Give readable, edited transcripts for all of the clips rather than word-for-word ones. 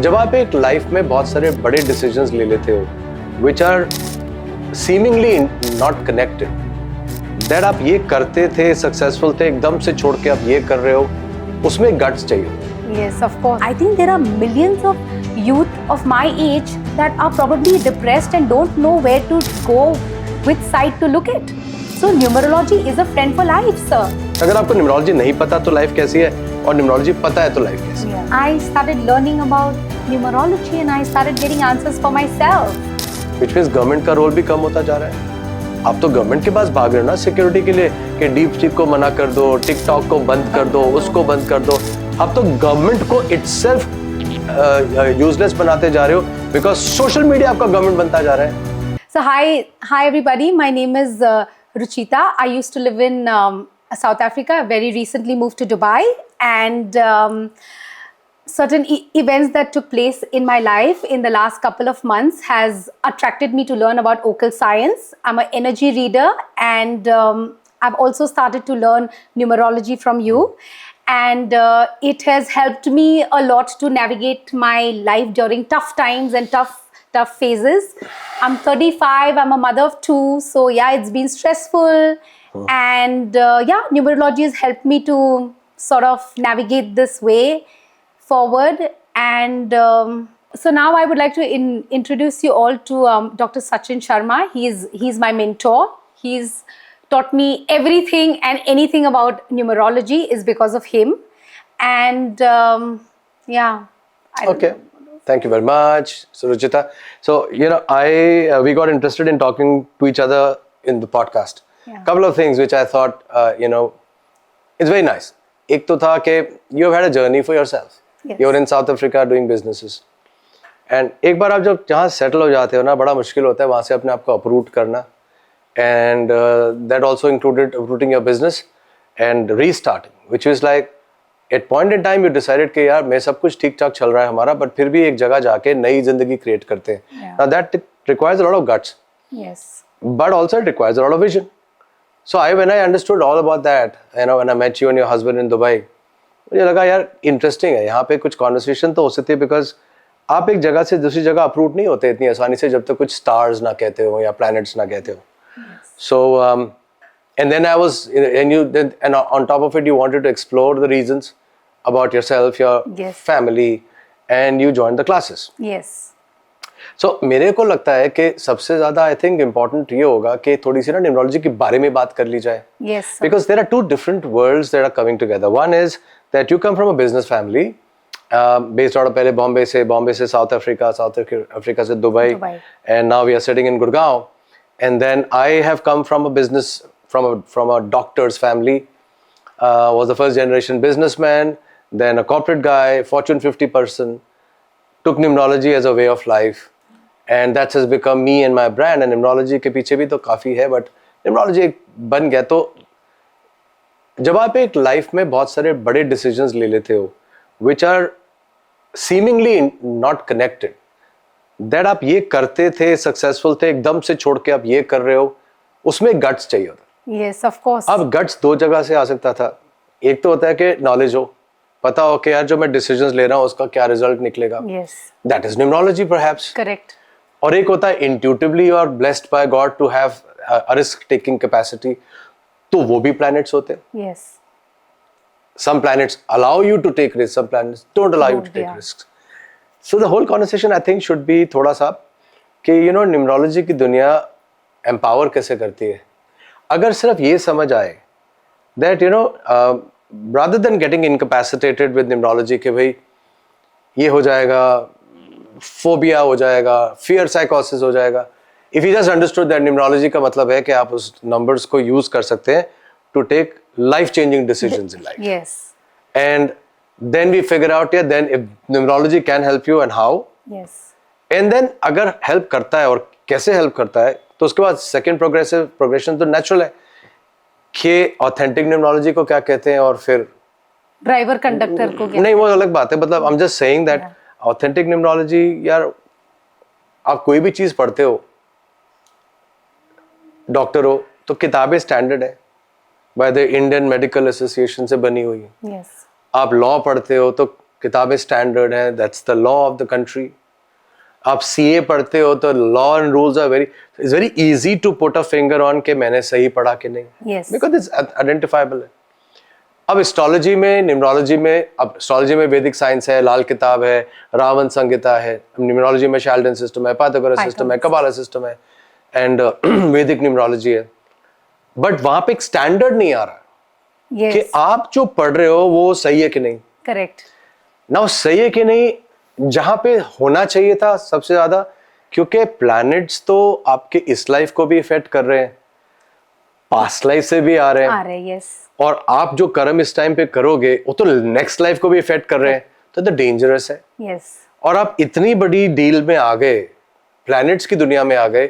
जब आप एक लाइफ में बहुत सारे बड़े डिसीजंस ले लेते हो which are seemingly not connected, that आप ये करते थे, सक्सेसफुल थे, एकदम से छोड़ के आप ये कर रहे हो, उसमें गट्स चाहिए. Yes, of course. I think there are millions of youth of my age that are probably depressed and don't know where to go, which side to look at. So numerology is a friend for life, sir. अगर आपको numerology नहीं पता तो life कैसी है, और numerology पता है तो लाइफ कैसी है. I started learning about numerology and I started getting answers for myself. Which means government का रोल भी कम होता जा रहा है. आप तो गवर्नमेंट के पास भाग रहे हो ना सिक्योरिटी के लिए कि डीप स्टीक को मना कर दो, टिकटॉक को बंद कर दो, उसको बंद कर दो. आप तो गवर्नमेंट को इटसेल्फ यूजलेस बनाते जा रहे हो बिकॉज सोशल मीडिया आपका गवर्नमेंट बनता जा रहा है. So hi everybody. My name is Ruchita. I used to live in South Africa. I very recently moved to Dubai, and certain events that took place in my life in the last couple of months has attracted me to learn about occult science. I'm an energy reader, and I've also started to learn numerology from you. And it has helped me a lot to navigate my life during tough times and tough phases. I'm 35, I'm a mother of 2, so yeah, it's been stressful. And yeah, numerology has helped me to sort of navigate this way forward. And so now I would like to introduce you all to Dr. Sachin Sharma. He's my mentor. He's taught me everything and anything about numerology is because of him. And yeah. Okay. Thank you very much, Ruchita. So, we got interested in talking to each other in the podcast. Couple of things which I thought, it's very nice. एक तो था कि you have had a journey for yourself. Yes. You're in South Africa doing businesses. And एक बार आप जब जहाँ settle हो जाते हो ना, बड़ा मुश्किल होता है वहाँ से अपने आप को अपरूट करना. And that also included uprooting your business and restarting, which is like at point in time you decided कि यार मैं सब कुछ ठीक ठाक चल रहा है हमारा, but फिर भी एक जगह जाके नई जिंदगी create करते हैं. Now that requires a lot of guts. Yes. But also it requires a lot of vision. So when I understood all about that, when I met you and your husband in Dubai, मुझे लगा यार interesting है, यहाँ पे कुछ conversation तो हो सकती है because आप एक जगह से दूसरी जगह uproot नहीं होते इतनी आसानी से जब तक कुछ stars ना कहते हो या planets ना कहते हो. So, and then I was, and on top of it, you wanted to explore the reasons about yourself, your family, and you joined the classes. Yes. So, मेरे को लगता है कि सबसे ज़्यादा I think important ये होगा कि थोड़ी सी ना न्यूमरोलॉजी के बारे में बात कर ली जाए. Yes. Because there are two different worlds that are coming together. One is that you come from a business family, based out of पहले बॉम्बे से साउथ अफ्रीका से Dubai, and now we are sitting in Gurgaon. And then I have come from a business, from a doctor's family, was the first generation businessman, then a corporate guy, Fortune 50 person, took numerology as a way of life, and that has become me and my brand. And numerology के पीछे भी तो काफ़ी है, but numerology एक बन गया. तो जब आप एक लाइफ में बहुत सारे बड़े decisions ले लेते हो, which are seemingly not connected, that आप ये करते थे, सक्सेसफुल थे, एकदम से छोड़ के आप ये कर रहे हो, उसमें गट्स चाहिए होता. Yes, of course. अब गट्स दो जगह से आ सकता था. एक तो होता है कि नॉलेज हो, पता हो कि यार जो मैं डिसीजंस ले रहा हूँ उसका क्या रिजल्ट निकलेगा. Yes. That is numerology perhaps. Correct. और एक होता है intuitively you are blessed by God to have a risk taking capacity, तो वो भी प्लैनेट्स होते हैं. Yes. Some planets allow you to take risks, some planets don't allow you to take risks. So the whole conversation I think should be थोड़ा सा कि numerology की दुनिया एम्पावर कैसे करती है. अगर सिर्फ ये समझ आए that rather than getting incapacitated with numerology कि भाई ये हो जाएगा, फोबिया हो जाएगा, फियर साइकोसिस हो जाएगा. If you just understood that numerology का मतलब है कि आप उस नंबर्स को यूज कर सकते हैं to take life changing decisions in life. Yes. And then we figure out then if numerology can help you and how. Yes. And then अगर help करता है और कैसे help करता है तो उसके बाद second progression तो natural है कि authentic numerology को क्या कहते हैं और फिर ड्राइवर कंडक्टर को क्या? नहीं, वो अलग बात है. मतलब I'm just saying that authentic numerology, यार आप कोई भी चीज पढ़ते हो, डॉक्टर हो तो किताबें स्टैंडर्ड है, by the Indian medical association से बनी हुई है. Yes. आप लॉ पढ़ते हो तो किताबें स्टैंडर्ड हैं, that's the law of the country. आप सीए पढ़ते हो तो law and rules are very, it's very easy to put a finger on कि मैंने सही पढ़ा कि नहीं, Yes. बिकॉज इट्स आइडेंटिफाइबल है. अब एस्ट्रोलॉजी में, न्यूमरोलॉजी में, अब एस्ट्रोलॉजी में वैदिक साइंस है, लाल किताब है, रावण संहिता है, न्यूमरोलॉजी में शेल्डन सिस्टम है, पाइथागोरस सिस्टम है, कबाला सिस्टम है, एंड वैदिक न्यूमरोलॉजी है. बट वहां पे एक स्टैंडर्ड नहीं आ रहा Yes. कि आप जो पढ़ रहे हो वो सही है कि नहीं. Correct. ना सही है कि नहीं, जहां पे होना चाहिए था सबसे ज्यादा, क्योंकि प्लैनेट्स तो आपके इस लाइफ को भी इफेक्ट कर रहे हैं, पास्ट लाइफ से भी आ रहे हैं, Yes. और आप जो कर्म इस टाइम पे करोगे वो तो नेक्स्ट लाइफ को भी इफेक्ट कर रहे हैं, तो डेंजरस है. Yes. और आप इतनी बड़ी डील में आ गए, प्लैनेट्स की दुनिया में आ गए,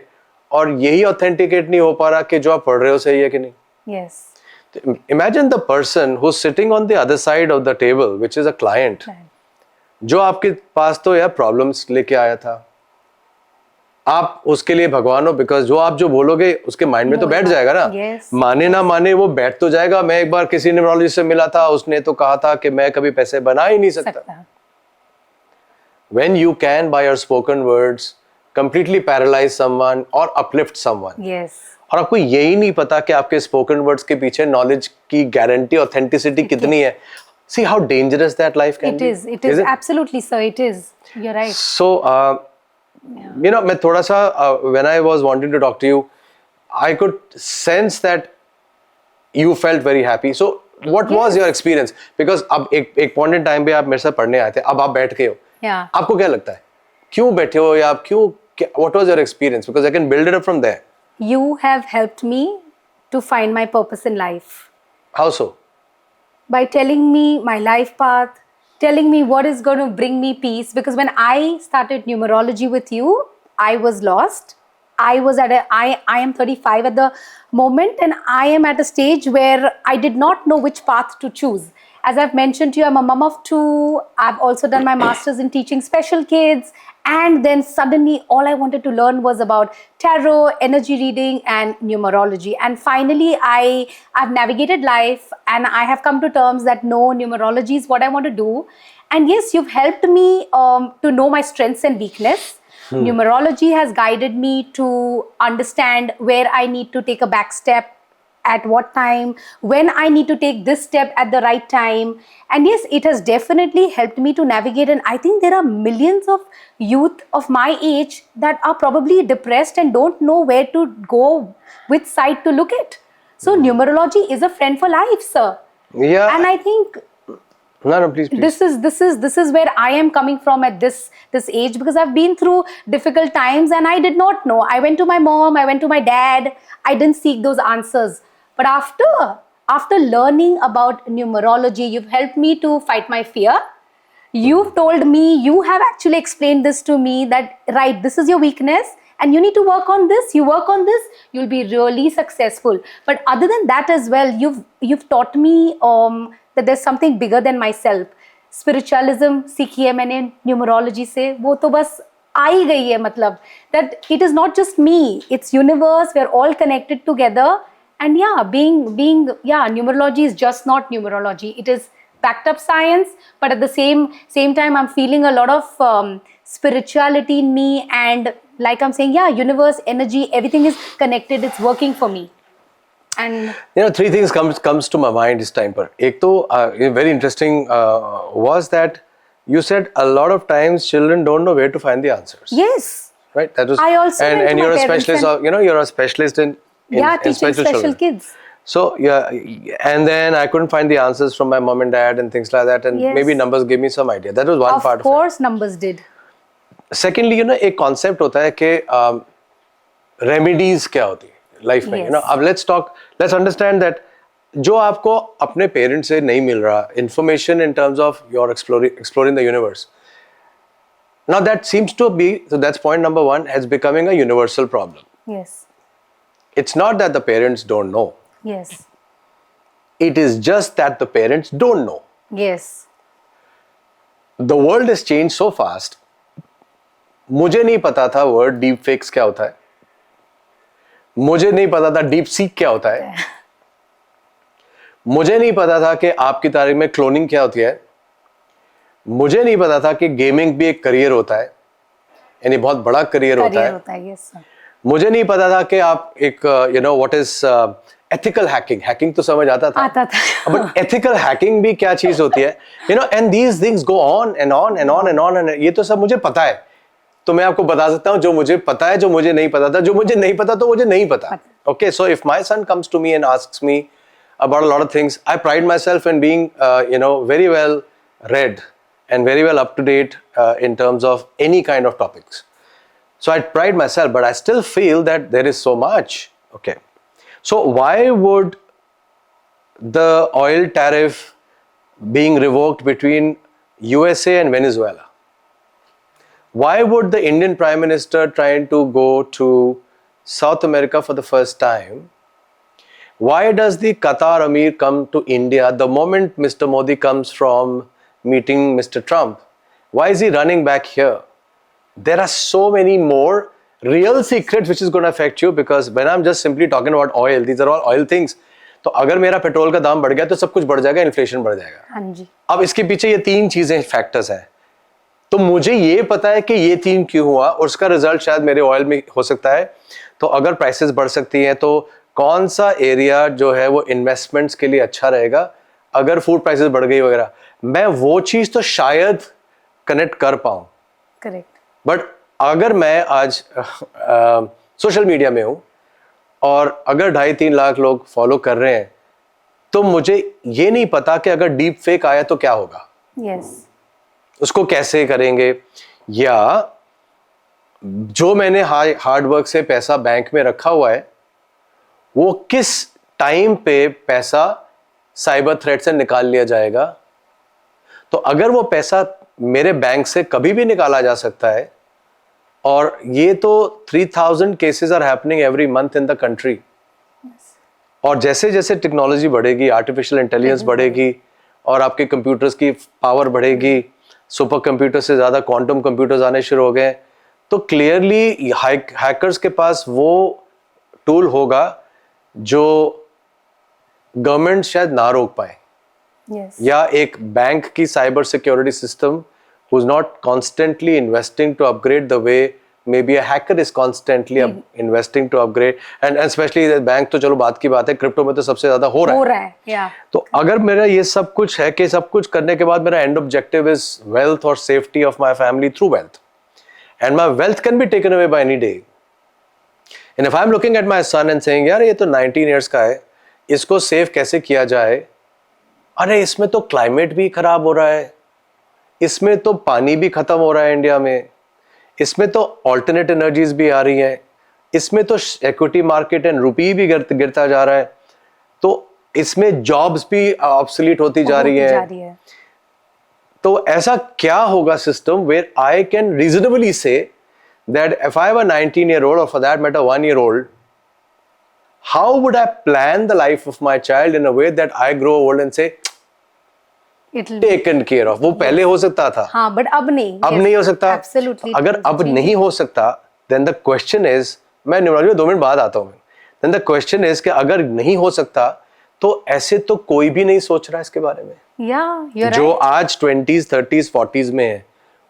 और यही ऑथेंटिकेट नहीं हो पा रहा कि जो आप पढ़ रहे हो सही है कि नहीं. Yes. Imagine the person who sitting on the other side of the table which is a client, जो आपके पास तो यार प्रॉब्लम्स लेके आया था, आप उसके लिए भगवान हो, बिकॉज जो आप जो बोलोगे उसके माइंड में तो बैठ जाएगा ना. Yes. माने ना माने वो बैठ तो जाएगा. मैं एक बार किसी न्यूमरोलॉजिस्ट से मिला था, उसने तो कहा था कि मैं कभी पैसे बना ही नहीं सकता. When you can by your spoken words completely paralyze someone or uplift someone. Yes. और आपको यही नहीं पता कि आपके स्पोकन वर्ड्स के पीछे नॉलेज की गारंटी, ऑथेंटिसिटी कितनी है. See how dangerous that life can be. It is absolutely, sir. It is. You're right. So, you know, मैं थोड़ा सा when I was wanting to talk to you, I could sense that you felt very happy. So, what was your experience? Because अब एक point in time पे आप मेरे साथ पढ़ने आए थे, अब आप बैठ गए हो. Yeah. आपको क्या लगता है, क्यों बैठे हो, या आप क्यों, what was your experience? Because I can build it up from there. You have helped me to find my purpose in life. How so? By telling me my life path, telling me what is going to bring me peace. Because when I started numerology with you, I was lost. I am 35 at the moment, and I am at a stage where I did not know which path to choose. As I've mentioned to you, I'm a mom of 2. I've also done my master's in teaching special kids. And then suddenly all I wanted to learn was about tarot, energy reading, and numerology. And finally, I've navigated life, and I have come to terms that no, numerology is what I want to do. And yes, you've helped me to know my strengths and weakness. Numerology has guided me to understand where I need to take a back step, at what time, when I need to take this step at the right time. And yes, it has definitely helped me to navigate. And I think there are millions of youth of my age that are probably depressed and don't know where to go, which side to look at. So numerology is a friend for life, sir. Yeah. And I think no, please. This is where I am coming from at this age, because I've been through difficult times and I did not know. I went to my mom, I went to my dad. I didn't seek those answers. But after learning about numerology, you've helped me to fight my fear. You've told me, you have actually explained this to me, that right, this is your weakness and you need to work on this. You work on this, you'll be really successful. But other than that as well, you've taught me that there's something bigger than myself. Spiritualism सीखी है मैंने numerology से, वो तो बस आ ही गई है, मतलब that it is not just me, it's universe, we're all connected together. And yeah, numerology is just not numerology. It is backed up science, but at the same time, I'm feeling a lot of spirituality in me. And like I'm saying, yeah, universe, energy, everything is connected. It's working for me. And you know, 3 things comes to my mind this time. Par ek to very interesting was that you said a lot of times children don't know where to find the answers. Yes. Right. That was. I also went and to you're my a specialist. parents You know, you're a specialist in teaching special children. kids. So yeah, and then I couldn't find the answers from my mom and dad and things like that, and Yes. maybe numbers gave me some idea. That was one part Of course, numbers did. Secondly, you know, एक concept होता है कि remedies क्या होती है life में. Yes. You know, अब let's understand that जो आपको अपने parents से नहीं मिल रहा, information in terms of your exploring the universe. Now that seems to be, so that's point number 1, as becoming a universal problem. Yes. It's not that the parents don't know. Yes. It is just that the parents don't know. Yes. The world has changed so fast. मुझे नहीं पता था word deep fakes क्या होता है. मुझे नहीं पता था deep seek क्या होता है. मुझे नहीं पता था कि आपकी तारीख में cloning क्या होती है. मुझे नहीं पता था कि गेमिंग भी एक करियर होता है, यानी बहुत बड़ा करियर होता है। Yes sir. मुझे नहीं पता था कि आप एक you know what is ethical hacking तो समझ आता था बट एथिकल हैकिंग भी क्या चीज होती है, you know, and these things go on and on and on and on and ये तो सब मुझे पता है। तो मैं आपको बता सकता हूँ जो मुझे पता है, जो मुझे नहीं पता था, जो मुझे नहीं पता तो मुझे नहीं पता। Okay, so if my son comes to me and asks me about a lot of things, I pride myself in being you know, very well read and very well up to date in terms of any kind of topics. So I pride myself, but I still feel that there is so much. Okay, so why would the oil tariff being revoked between USA and Venezuela, why would the Indian Prime Minister trying to go to South America for the first time, why does the Qatar Amir come to India the moment Mr. Modi comes from meeting Mr. Trump? Why is he running back here? There are so many more real secrets which is going to affect you, because when I'm just simply talking about oil, these are all oil things. तो अगर मेरा petrol का दाम बढ़ गया तो सब कुछ बढ़ जाएगा, इन्फ्लेशन बढ़ जाएगा। हाँ जी। अब इसके पीछे ये तीन चीजें फैक्टर्स हैं, तो मुझे ये पता है कि ये तीन क्यों हुआ और उसका रिजल्ट शायद मेरे ऑयल में हो सकता है। तो अगर प्राइसेस बढ़ सकती हैं तो कौन सा एरिया जो है वो इन्वेस्टमेंट्स के लिए अच्छा रहेगा, अगर फूड प्राइसेस बढ़ गई वगैरह, मैं वो चीज तो शायद कनेक्ट कर पाऊं। करेक्ट। बट अगर मैं आज सोशल मीडिया में हूं और अगर 2.5-3 लाख लोग फॉलो कर रहे हैं, तो मुझे ये नहीं पता कि अगर डीप फेक आया तो क्या होगा। यस। उसको कैसे करेंगे, या जो मैंने हार्ड वर्क से पैसा बैंक में रखा हुआ है वो किस टाइम पे पैसा साइबर थ्रेट से निकाल लिया जाएगा। तो अगर वो पैसा मेरे बैंक से कभी भी निकाला जा सकता है, और ये तो 3000 cases are happening every month in the country, और जैसे जैसे टेक्नोलॉजी बढ़ेगी, आर्टिफिशियल इंटेलिजेंस बढ़ेगी और आपके कंप्यूटर्स की पावर बढ़ेगी, सुपर कंप्यूटर से ज़्यादा क्वांटम कंप्यूटर्स आने शुरू हो गए, तो क्लियरली हैकर्स के पास वो टूल होगा जो गवर्नमेंट शायद ना रोक पाए। yes. या एक बैंक की cyber security system who is not constantly investing to upgrade the way maybe a hacker is constantly investing to upgrade, and especially bank तो चलो बात की बात है, क्रिप्टो में तो सबसे ज्यादा हो रहा है। yeah. तो अगर मेरा ये सब कुछ है कि सब कुछ करने के बाद मेरा एंड ऑब्जेक्टिव इज वेल्थ और safety of my family through wealth, and my wealth can be taken away by any day, and if I am looking at my son and saying यार ये तो 19 इयर्स का है, इसको save कैसे किया जाए, अरे इसमें तो क्लाइमेट भी खराब हो रहा है, इसमें तो पानी भी खत्म हो रहा है इंडिया में, इसमें तो ऑल्टरनेट एनर्जीज भी आ रही हैं, इसमें तो इक्विटी मार्केट एंड रुपी भी गिरता जा रहा है, तो इसमें जॉब्स भी ऑब्सोलीट होती जा रही है। तो ऐसा क्या होगा system where I can reasonably say that if I have a 19-year-old or for that matter 1-year-old, how would I plan the life of my child in a way that I grow old and say taken care of? वो पहले हो सकता था, हाँ, but अब नहीं, अब नहीं हो सकता। Absolutely. अगर अब नहीं हो सकता, then the question is, मैं न्यूरोलॉजी में 2 मिनट बाद आता हूँ, then the question is कि अगर नहीं हो सकता तो ऐसे तो कोई भी नहीं सोच रहा इसके बारे में। Yeah, जो आज 20s, 30s, 40s में है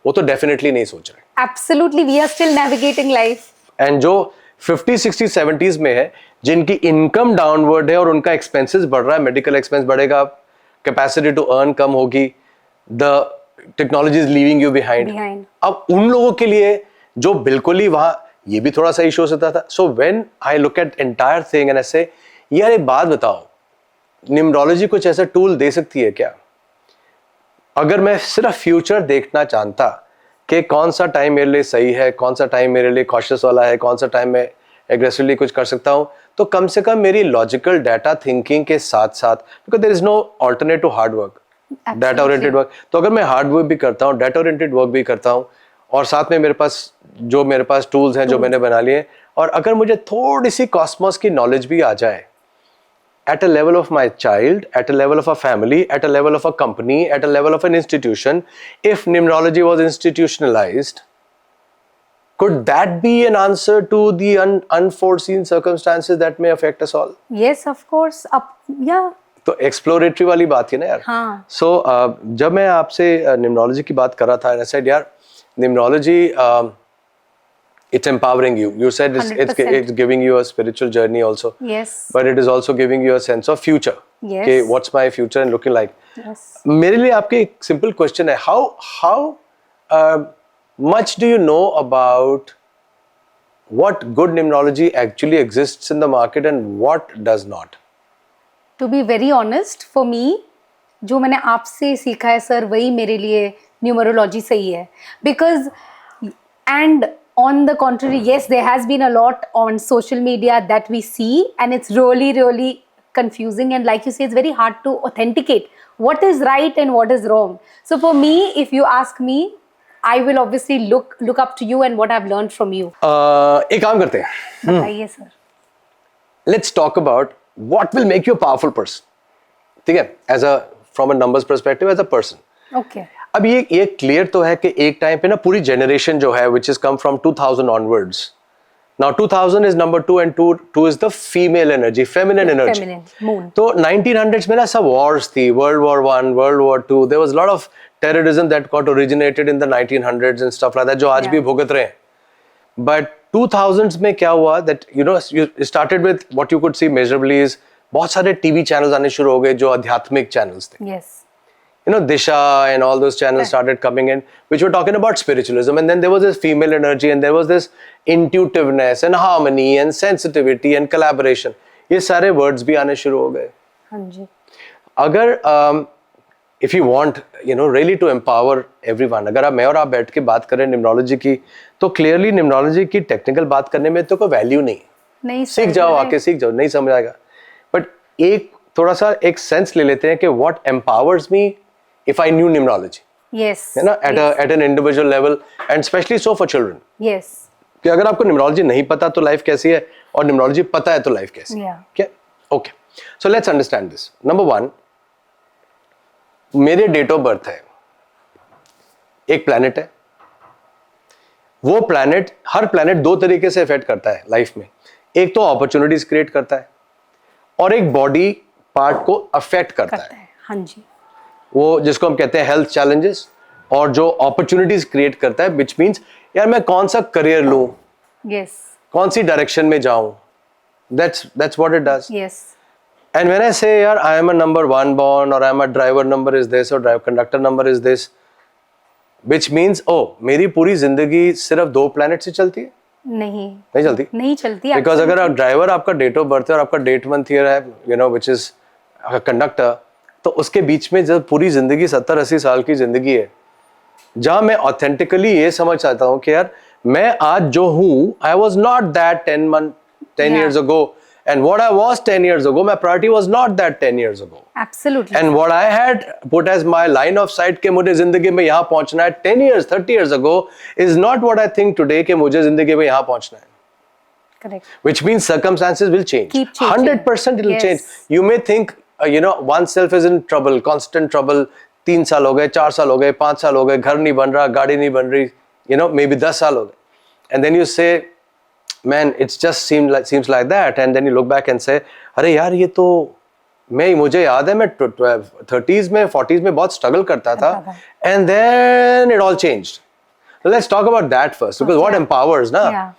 वो तो डेफिनेटली नहीं सोच रहे। Absolutely, we are still navigating life. And जो 50s, 60s, 70s में है, जिनकी इनकम डाउनवर्ड है और उनका एक्सपेंसेस बढ़ रहा है, मेडिकल एक्सपेंस बढ़ेगा, कैपेसिटी टू अर्न कम होगी, the technology is leaving you behind. अब उन लोगों के लिए जो बिल्कुल ही वहां, ये भी थोड़ा सा इशू हो सकता था। So when I look at entire thing and I से यार एक बात बताओ, न्यूमरोलॉजी कुछ ऐसा टूल दे सकती है क्या? अगर मैं सिर्फ फ्यूचर देखना जानता कि कौन सा टाइम मेरे लिए सही है, कौन सा टाइम मेरे लिए कॉशियस वाला है, कौन सा टाइम मैं एग्रेसिवली कुछ कर सकता हूं, तो कम से कम मेरी लॉजिकल डाटा थिंकिंग के साथ साथ, because there is no alternate to hard work, data oriented work, तो अगर मैं हार्ड वर्क भी करता हूँ, डाटा ओरिएंटेड वर्क भी करता हूँ, और साथ में मेरे पास टूल्स हैं जो मैंने बना लिए, और अगर मुझे थोड़ी सी कॉस्मोस की नॉलेज भी आ जाए at a level of my child, at a level of a family, at a level of a company, at a level of an institution, if numerology was institutionalized, could that be an answer to the unforeseen circumstances that may affect us all? Yes, of course. Yeah. तो exploratory वाली बात है ना यार. हाँ. So जब मैं आपसे न्यूमरोलॉजी की बात कर रहा था, and I said यार numerology it's empowering you. You said it's 100%. giving you a spiritual journey also. Yes. But it is also giving you a sense of future. Yes. Okay, what's my future and looking like? Yes. मेरे लिए आपके एक simple question है, how much do you know about what good numerology actually exists in the market and what does not? To be very honest, for me, जो मैंने आपसे सीखा है सर, वही मेरे लिए न्यूमरोलॉजी सही है. Because and on the contrary, yes, there has been a lot on social media that we see, and it's really confusing, and like you say, it's very hard to authenticate what is right and what is wrong. So for me, if you ask me, I will obviously look up to you and what I've learned from you. एक काम करते हैं. बताइए sir. Let's talk about what will make you a powerful person. ठीक है, from a numbers perspective, as a person. Okay. अब ये clear तो है कि एक टाइम पे ना पूरी जनरेशन जो है which has come from 2000 onwards. Now 2000 is number 2 and 2 is the female energy, feminine energy. Feminine, moon. तो 1900s में ना सब wars थी, World War I, World War II. There was a lot of terrorism that got originated in the 1900s and stuff like that, जो आज भी भुगत रहे हैं. But 2000s में क्या हुआ that you started with what you could see measurably is बहुत सारे टीवी चैनल्स आने शुरू हो गए जो आध्यात्मिक चैनल्स थे. Yes. Disha and all those channels started coming in, which were talking about spiritualism, and then there was this female energy, and there was this intuitiveness and harmony and sensitivity and collaboration. ये सारे words भी आने शुरू हो गए. हाँ जी. अगर if you want really to empower everyone, अगर आप मैं और आप बैठ के बात करें न्यूमरोलॉजी की, तो clearly न्यूमरोलॉजी की टेक्निकल बात करने में तो कोई वैल्यू नहीं. सीख जाओ, आके सीख जाओ, नहीं समझ आएगा. बट एक थोड़ा सा एक सेंस ले लेते हैं कि what empowers me if I knew numerology. Yes. है ना, at an individual level, and especially so for children. Yes. कि अगर आपको न्यूमरोलॉजी नहीं पता तो लाइफ कैसी है, और न्यूमरोलॉजी पता है तो लाइफ कैसी है. क्या? Okay, so let's understand this. Number 1, मेरे डेट ऑफ बर्थ है, एक प्लैनेट है. वो प्लैनेट, हर प्लैनेट दो तरीके से इफेक्ट करता है लाइफ में. एक तो अपॉर्चुनिटीज क्रिएट करता है, और एक बॉडी पार्ट को अफेक्ट करता है. हाँ जी. वो जिसको हम कहते हैं हेल्थ चैलेंजेस, और जो अपॉर्चुनिटीज क्रिएट करता है, विच मीन्स यार मैं कौन सा करियर लूं, yes, कौन सी डायरेक्शन में जाऊं. that's what it does. Yes. And when I say यार I am a number 1 born, or I am a driver number is this, or drive conductor number is this, which means मेरी पूरी जिंदगी सिर्फ 2 planet से चलती है? नहीं चलती. बिकॉज अगर ड्राइवर आपका डेट ऑफ बर्थ है और आपका डेट मंथ ईयर है, which is कंडक्टर, तो उसके बीच में जब पूरी जिंदगी 70-80 साल की जिंदगी है, जहां मैं ऑथेंटिकली ये समझ चाहता हूँ कि यार मैं आज जो हूँ, I was not that 10 years ago, and what I was 10 years ago, my priority was not that 10 years ago. Absolutely. And what I had put as my line of sight कि मुझे जिंदगी में यहाँ पहुंचना है 10 years, 30 years ago, is not what I think today कि मुझे जिंदगी में यहाँ पहुंचना है. Correct. Which means circumstances will change. Keep changing. 100% it will Yes. change. You may think oneself is in trouble, constant trouble. 3 साल हो गए, 4 साल हो गए, 5 साल हो गए, घर नहीं बन रहा, गाड़ी नहीं बन रही, maybe 10 साल हो गए. And then you say, man, it's just seems like that. And then you look back and say, अरे यार ये तो मुझे याद है मैं 30s में 40s में बहुत स्ट्रगल करता था. And then it all changed. So let's talk about that first, because what empowers, na? Yeah.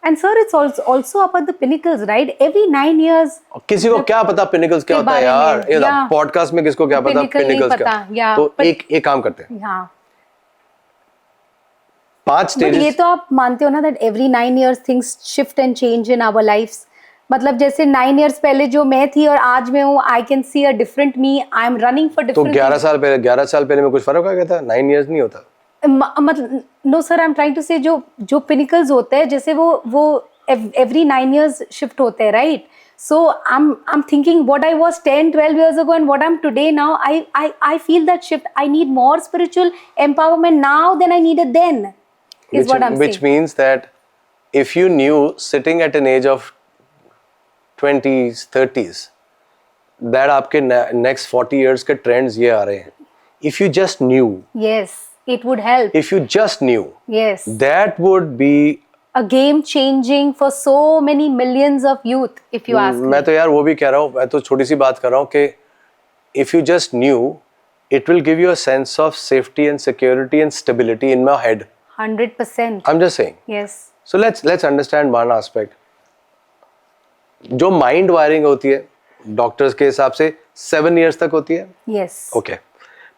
And sir, it's also about the pinnacles, right? Every 9 years. किसी को क्या पता पिनिकल्स क्या होता है यार? ये पॉडकास्ट में किसको क्या पता पिनिकल्स क्या? तो एक काम करते हैं. हाँ. 5 stages. ये तो आप मानते हो ना that every 9 years things shift and change in our lives. मतलब जैसे 9 years पहले जो मैं थी और आज मैं हूँ, I can see a different me. I am running for different. तो 11 साल पहले में कुछ फर्क आ गया था? 9 years नहीं होता. मतलब no sir, I am trying to say जो पिनिकल्स होते हैं, जैसे वो एवरी 9 years शिफ्ट होते हैं, right? So I am thinking what I was 10-12 years ago and what I'm today now. I feel that shift. I need more spiritual empowerment now than I needed then. Is what I'm saying. Which means that if you knew sitting at an age of 20s, 30s that आपके next 40 years के trends ये आ रहे हैं, if you just knew. Yes. It would help. If you just knew. Yes. That would be a game changing for so many millions of youth, if you ask me. मैं तो यार वो भी कह रहा हूँ, मैं तो छोटी सी बात कर रहा हूँ कि if you just knew, it will give you a sense of safety and security and stability in my head. 100%. I'm just saying. Yes. So let's understand one aspect. जो माइंड वायरिंग होती है डॉक्टर्स के हिसाब से 7 years तक होती है. Yes. Okay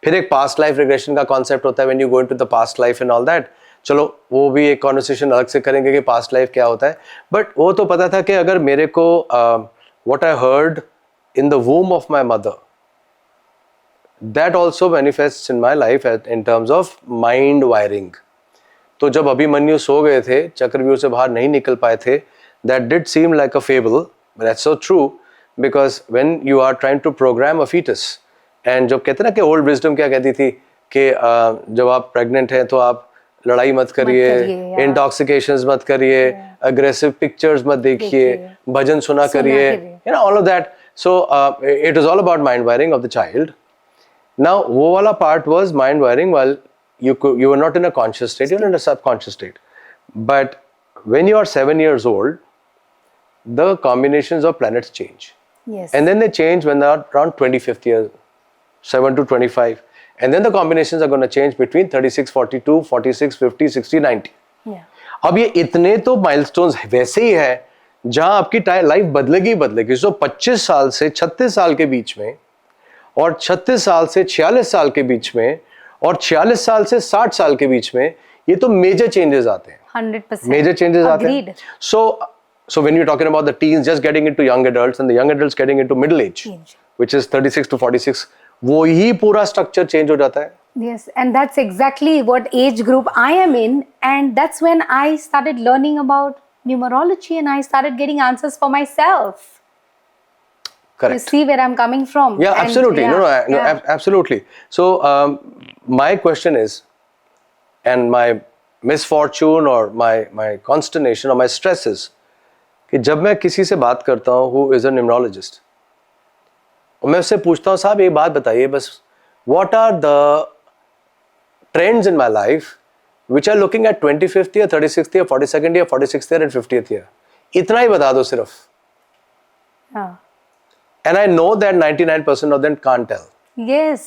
फिर एक पास्ट लाइफ रिग्रेशन का कॉन्सेप्ट होता है when you go into the past life and all that. चलो वो भी एक कॉन्वर्सेशन अलग से करेंगे कि पास्ट लाइफ क्या होता है. बट वो तो पता था कि अगर मेरे को what I heard in the वूम of my mother, that also manifests in my life in terms of mind wiring. तो जब अभिमन्यु सो गए थे, चक्रव्यूह से बाहर नहीं निकल पाए थे, that did seem like a fable, but that's so true, because when you are trying to program a foetus, and जब कहते ना कि ओल्ड विजडम क्या कहती थी कि जब आप प्रेग्नेंट हैं तो आप लड़ाई मत करिए, इंटॉक्सिकेशंस मत करिए, अग्रेसिव पिक्चर्स मत देखिए, भजन सुना करिए, you know all of that. So it is all about mind wiring of the child. Now वो वाला part was mind wiring while you were not in a conscious state, you're in a subconscious state. But when you are 7 years old, the combinations of planets change. Yes. And then they change when they're around 25th year, 7 to 25. And then the combinations are going to change between 36, 42, 46, 50, 60, 90. Yeah. अब ये इतने तो milestones वैसे ही है जहां आपकी life बदलेगी बदलेगी. सो 25 साल से 36 साल के बीच में, और 36 साल से 46 साल के बीच में, और 46 साल से 60 साल के बीच में, ये तो मेजर चेंजेस आते हैं. 100%. मेजर चेंजेस आते हैं. So when you're talking about the teens just getting into young adults and the young adults getting into middle age, which is 36 to 46, वो ही पूरा स्ट्रक्चर चेंज हो जाता है. Yes, and that's exactly what age group I am in, and that's when I started learning about numerology and I started getting answers for myself. Correct. You see where I'm coming from? Yeah, And absolutely. yeah, No, absolutely. So my question is, and my misfortune or my consternation or my stress is, कि जब मैं किसी से बात करता हूँ who is a numerologist, और मैं उससे पूछता हूँ साहब एक बात बताइए बस, what are the trends in my life which are looking at 25th year, 36th year, 42nd year, 46th year and 50th year, इतना ही बता दो सिर्फ. Yeah. And I know that 99% of them can't tell. Yes.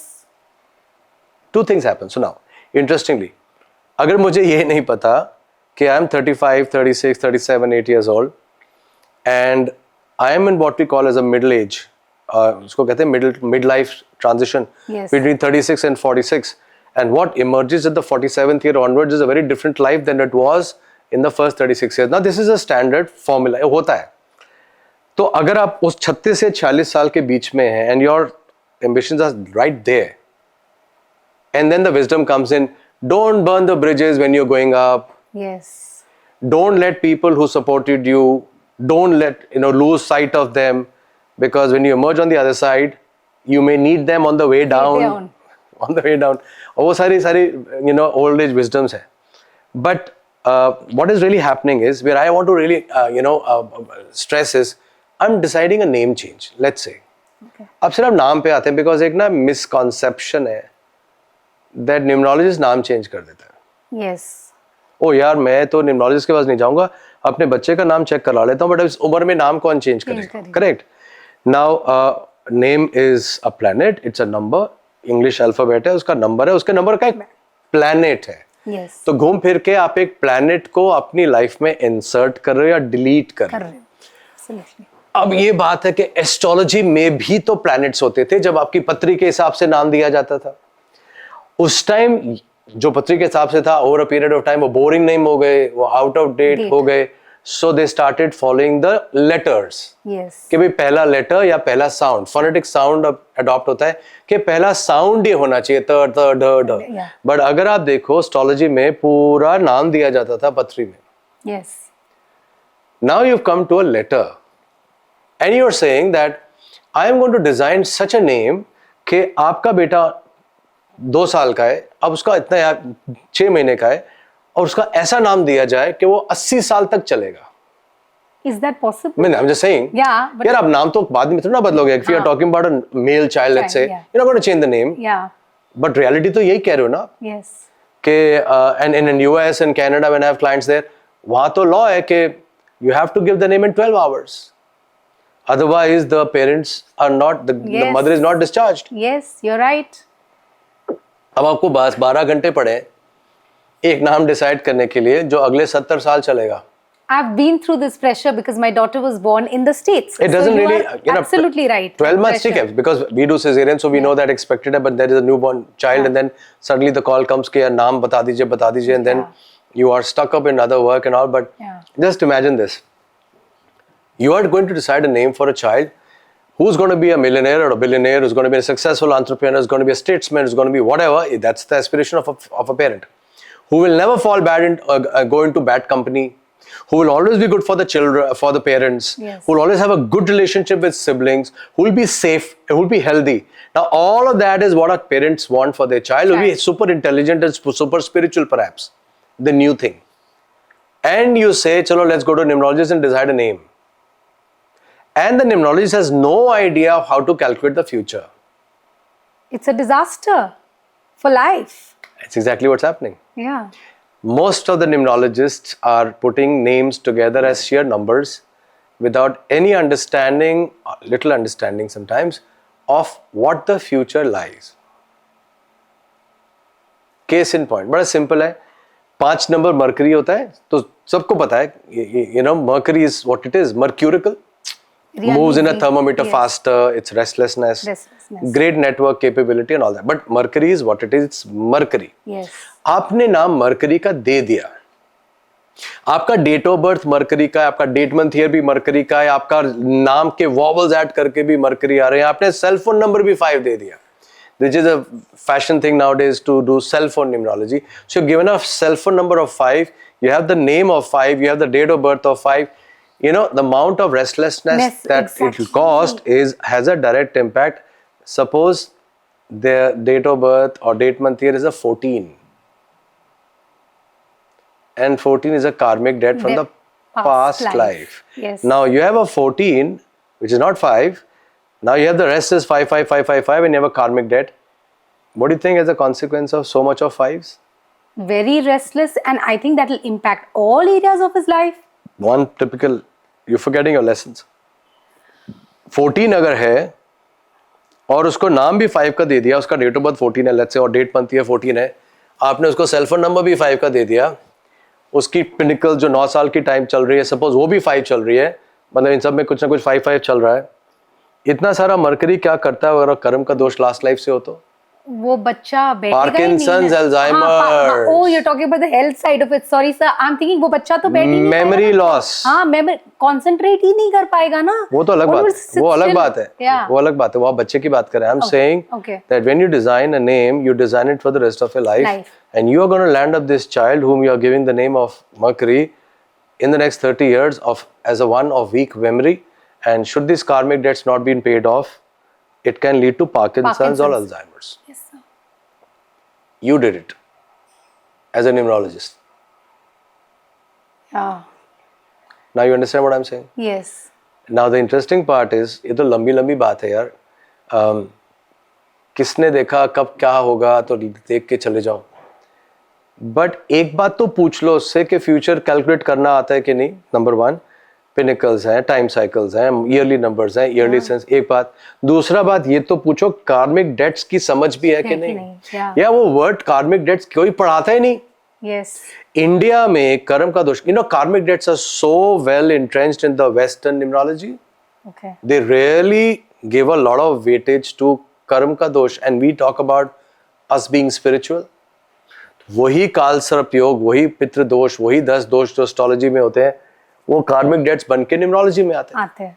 Two things happen. So now, interestingly, अगर मुझे ये नहीं पता कि I am 35, 36, 37, 8 years old and I am in what we call as a middle age, उसको कहते हैं midlife transition, Yes. between 36 and 46, and what emerges at the 47th year onwards is a very different life than it was in the first 36 years. Now this is a standard formula, होता है. तो अगर आप उस 36 से 46 साल के बीच में हैं and your ambitions are right there, and then the wisdom comes in, don't burn the bridges when you're going up. Yes. Don't let people who supported you, don't let lose sight of them, because when you emerge on the other side, you may need them on the way down. On the way down. और वो सारी old age wisdoms है. But what is really happening is, where I want to really stress is, I'm deciding a name change, let's say. Okay. अब सिर्फ नाम पे आते हैं, because एक ना misconception है that numerologist नाम change कर देता है. Yes. ओ यार मैं तो numerologist के पास नहीं जाऊंगा, अपने बच्चे का नाम चेक करा लेता हूँ, बट इस उम्र में नाम कौन चेंज करेगा? Correct. Now name is a planet, it's a number, English alphabet है, उसका नंबर है, उसके नंबर का एक प्लैनेट है. Yes. तो घूम फिर के आप एक प्लैनेट को अपनी लाइफ में इंसर्ट कर रहे हो या डिलीट कर रहे हो. Absolutely. अब ये बात है कि एस्ट्रोलॉजी में भी तो प्लैनेट्स होते थे. जब आपकी पत्री के हिसाब से नाम दिया जाता था, उस टाइम जो पत्री के हिसाब से था, over a period of time वो बोरिंग नेम हो गए, वो आउट ऑफ डेट हो गए. So they started following the letters. Yes. कि भाई पहला लेटर या पहला साउंड, फोनेटिक साउंड अडॉप्ट होता है कि पहला साउंड ही होना चाहिए, त थ ड ढ. बट अगर आप देखो एस्ट्रोलॉजी में पूरा नाम दिया जाता था पत्री में. Yes. Now you've come to a letter and you're saying that I am going to design such a name कि आपका बेटा 2 साल का है, अब उसका इतना 6 महीने का है, और उसका ऐसा नाम दिया जाए कि वो 80 साल तक चलेगा. Is that possible? I'm just saying. Yeah. But यार आप नाम तो बाद में थोड़ा ना बदलोगे. If you are talking about a male child, let's say, yeah. you're not going to change the name. Yeah. But reality तो यही कह रहे हो ना Yes. कि and in US and Canada when I have clients there, वहाँ तो law है कि you have to give the name in 12 hours. Otherwise, the parents are not, the Yes. mother is not discharged. Yes, you're right. अब आपको बस 12 घंटे पड़े एक नाम डिसाइड करने के लिए जो अगले 70 साल चलेगा. I've been through this pressure because my daughter was born in the States. It doesn't so you really, are absolutely right. 12 months ठीक है, because we do cesarean, so we know that expected है, but there is a newborn child, and then suddenly the call comes कि यार नाम बता दीजिए, and then you are stuck up in other work and all. But just imagine this: you are going to decide a name for a child who's going to be a millionaire or a billionaire, who's going to be a successful entrepreneur, who's going to be a statesman, who's going to be whatever. That's the aspiration of a parent, who will never fall bad in go into bad company, who will always be good for the children, for the parents, who will always have a good relationship with siblings, who will be safe, who will be healthy. Now, all of that is what our parents want for their child, who will be super intelligent and super spiritual, perhaps. The new thing. And you say, chalo, let's go to a numerologist and decide a name. And the numerologist has no idea of how to calculate the future. It's a disaster for life. That's exactly what's happening. Yeah. Most of the numerologists are putting names together as sheer numbers without any understanding, little understanding sometimes, of what the future lies. Case in point, बड़ा simple है. 5 number mercury होता है, तो सबको पता है, you know, Mercury is what it is, mercurical. Moves in a thermometer faster, it's restlessness, great network capability and all that. But Mercury is what it is, it's Mercury. Yes. आपने नाम mercury का दे दिया, आपका date of birth mercury का है, आपका date month year भी mercury का है, आपका नाम के वॉवल्स ऐड करके भी मरकरी आ रहे हैं, आपने सेल फोन नंबर भी 5 दे दिया. This is a fashion thing nowadays to do cell phone numerology. So you're given a cell phone number of 5, you have the name of 5, you have the date of birth of 5. You know, the amount of restlessness that it will cost has a direct impact. Suppose their date of birth or date month year is a 14. And 14 is a karmic debt from the past life. Yes. Now you have a 14, which is not 5. Now you have the rest is 5, 5, 5, 5, 5, and you have a karmic debt. What do you think is the consequence of so much of 5s? Very restless, and I think that will impact all areas of his life. One typical, you're forgetting your lessons. 14 अगर है और उसको नाम भी 5 का दे दिया, उसका date of birth 14 है, लेट्स से, और डेट मंथ ईयर 14 है, आपने उसको सेल फोन नंबर भी 5 का दे दिया, उसकी पिनिकल जो 9 साल की टाइम चल रही है, सपोज वो भी 5 चल रही है, मतलब इन सब में कुछ ना कुछ 5 चल रहा है. इतना सारा मरकरी क्या करता है अगर कर्म का दोष लास्ट लाइफ से हो तो? वो बच्चा बैठेगा Parkinson's, Alzheimer's. Oh, you're talking about the health side of it. Sorry sir, I'm thinking वो बच्चा तो बैठ ही नहीं पाएगा. Memory loss. हाँ, memory concentrate ही नहीं कर पाएगा ना. वो तो अलग बात है. वो अलग बात है. Yeah. वो अलग बात है. वो आप बच्चे की बात कर रहे हैं. I'm saying that when you design a name, you design it for the rest of your life. And you are going to land up this child whom you are giving the name of Mercury in the next 30 years as a one of weak memory. And should these karmic debts not be paid off, it can lead to Parkinson's or Alzheimer's. Yes, sir. You did it as a numerologist. Yeah. Now you understand what I'm saying? Yes. Now the interesting part is, ये तो लंबी बात है यार. किसने देखा कब क्या होगा तो देख के चले जाओ. बट एक बात तो पूछ लो उससे कि फ्यूचर कैलकुलेट करना आता है कि नहीं. नंबर 1, पिनिकल्स हैं, टाइम साइकिल्स हैं, ईयरली नंबर्स हैं, ईयरली सेंस. एक बात. दूसरा बात ये तो पूछो कार्मिक डेट्स की समझ भी है कि नहीं. या वो वर्ड कार्मिक डेट्स कोई पढ़ाता ही नहीं. Yes. इंडिया में कर्म का दोष, you know, karmic debts are so well entrenched in the Western numerology. Okay. They rarely give a lot of weightage to कर्म का दोष, and we talk about us being spiritual. वही काल सर्प योग, वही पितृ दोष, वही 10 दोष जो एस्ट्रोलॉजी में होते हैं, वो कार्मिक डेट्स बन के न्यूमरोलॉजी में आते हैं.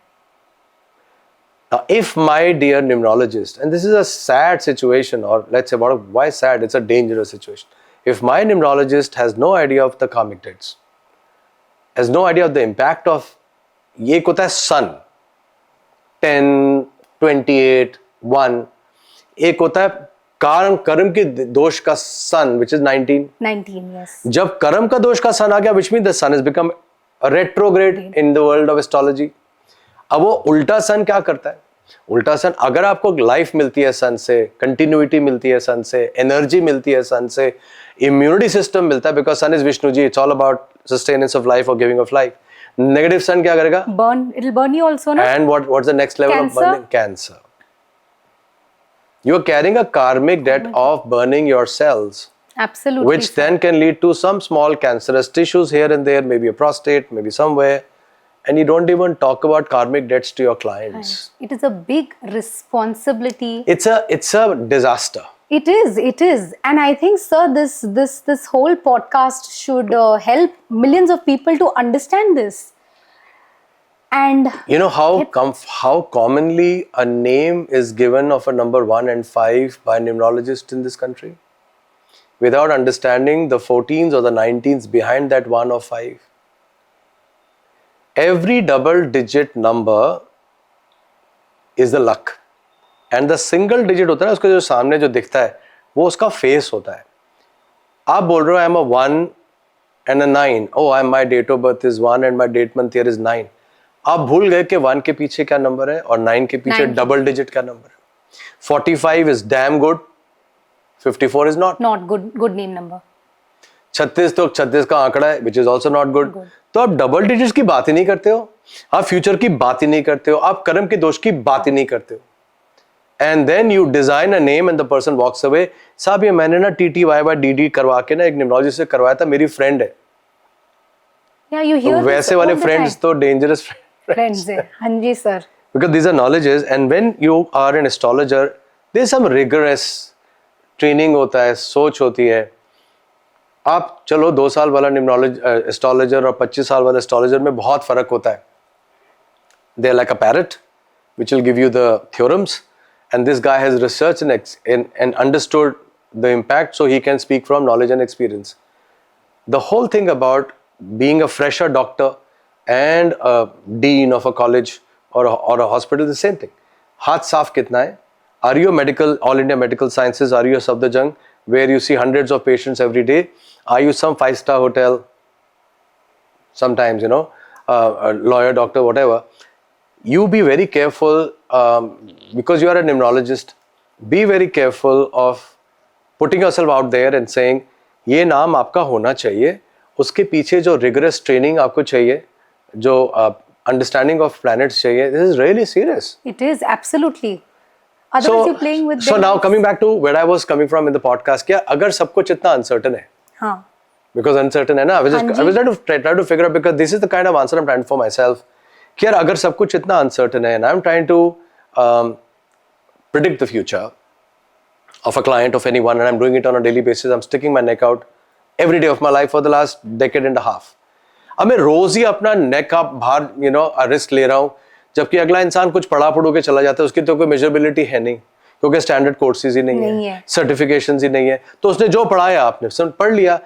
Now, if my dear numerologist, and this is a sad situation, or let's say, why sad? It's a dangerous situation. If my numerologist has no idea of the karmic debts, has no idea of the impact of, ये होता है sun, 10, 28, 1, एक होता है कर्म के दोष का sun, which is 19. 19, yes. जब कर्म का दोष का sun आ गया, which means the sun has become a retrograde in the world of astrology. अब वो उल्टा सन क्या करता है? उल्टा सन, अगर आपको लाइफ मिलती है सन से, कंटिन्यूटी मिलती है सन से, एनर्जी मिलती है सन से, इम्यूनिटी सिस्टम मिलता है, because sun is Vishnu ji, it's all about sustenance of life और giving of life. Negative sun क्या करेगा? It'll burn you also, no? And what's the next level Cancer. of burning? Cancer. You are carrying a karmic debt of burning your cells, Absolutely. which then can lead to some small cancerous tissues here and there, maybe a prostate, maybe somewhere. And you don't even talk about karmic debts to your clients. It is a big responsibility. It's a disaster. It is. And I think, sir, this whole podcast should help millions of people to understand this. And You know how commonly a name is given of a number 1 and 5 by numerologists in this country without understanding the 14s or the 19s behind that 1 or 5. Every double digit number is the luck. And the single digit होता है उसके जो सामने जो दिखता है वो उसका face होता है. आप बोल रहे हो I am a 1 and a 9. Oh, my date of birth is 1 and my date month year is 9. आप भूल गए कि 1 के पीछे क्या नंबर है और 9 के पीछे डबल डिजिट का नंबर है. 45 is damn good. 54 is not. Not good name number. 36 तो 36 का आंकड़ा है which is also not good. तो आप डबल डिजिट्स की बात ही नहीं करते हो, आप फ्यूचर की बात ही नहीं करते हो, आप कर्म के दोष की बात ही नहीं करते हो. And then you design a name and the person walks away. साहब ये मैंने ना TTYYDD करवा के ना एक न्यूमरोलॉजिस्ट से करवाया था, मेरी फ्रेंड है. Yeah, you hear this वैसे all वाले the फ्रेंड्स time. तो डेंजरस Friends है. हाँ जी sir. because these are knowledges, and when you are an astrologer there's some rigorous training होता है, सोच होती है. आप चलो 2 साल वाला एस्ट्रोलॉजर और 25 साल वाला एस्ट्रोलॉजर में बहुत फर्क होता है. They are like a parrot which will give you the theorems, and this guy has researched and understood the impact, so he can speak from knowledge and experience. The whole thing about being a fresher doctor and a dean of a college or a hospital is the same thing. हाथ साफ कितना है? Are you a medical, all India medical sciences? Are you a Safdarjung where you see hundreds of patients every day? Are you some 5-star hotel? Sometimes, you know, a lawyer, doctor, whatever. You be very careful because you are a numerologist. Be very careful of putting yourself out there and saying, ये नाम आपका होना चाहिए. उसके पीछे जो rigorous training आपको चाहिए, जो understanding of planets चाहिए. This is really serious. It is absolutely. Otherwise, you're playing with. So now coming back to where I was coming from in the podcast, क्या अगर सब कुछ इतना uncertain है? हाँ. Because uncertain है ना. I was trying to figure out, because this is the kind of answer I'm trying for myself. कि यार अगर सब कुछ इतना uncertain है, and I'm trying to predict the future of a client, of anyone, and I'm doing it on a daily basis. I'm sticking my neck out every day of my life for the last decade and a half. अब मैं रोज ही अपना नेक का बाहर risk ले रहा हूँ, जबकि अगला इंसान कुछ पढ़ा पढ़ू के चला जाता है, उसकी तो कोई मेजरेबिलिटी है नहीं, क्योंकि स्टैंडर्ड कोर्सेज ही नहीं है, सर्टिफिकेशंस ही नहीं है. तो उसने जो पढ़ाया आपने पढ़ लिया.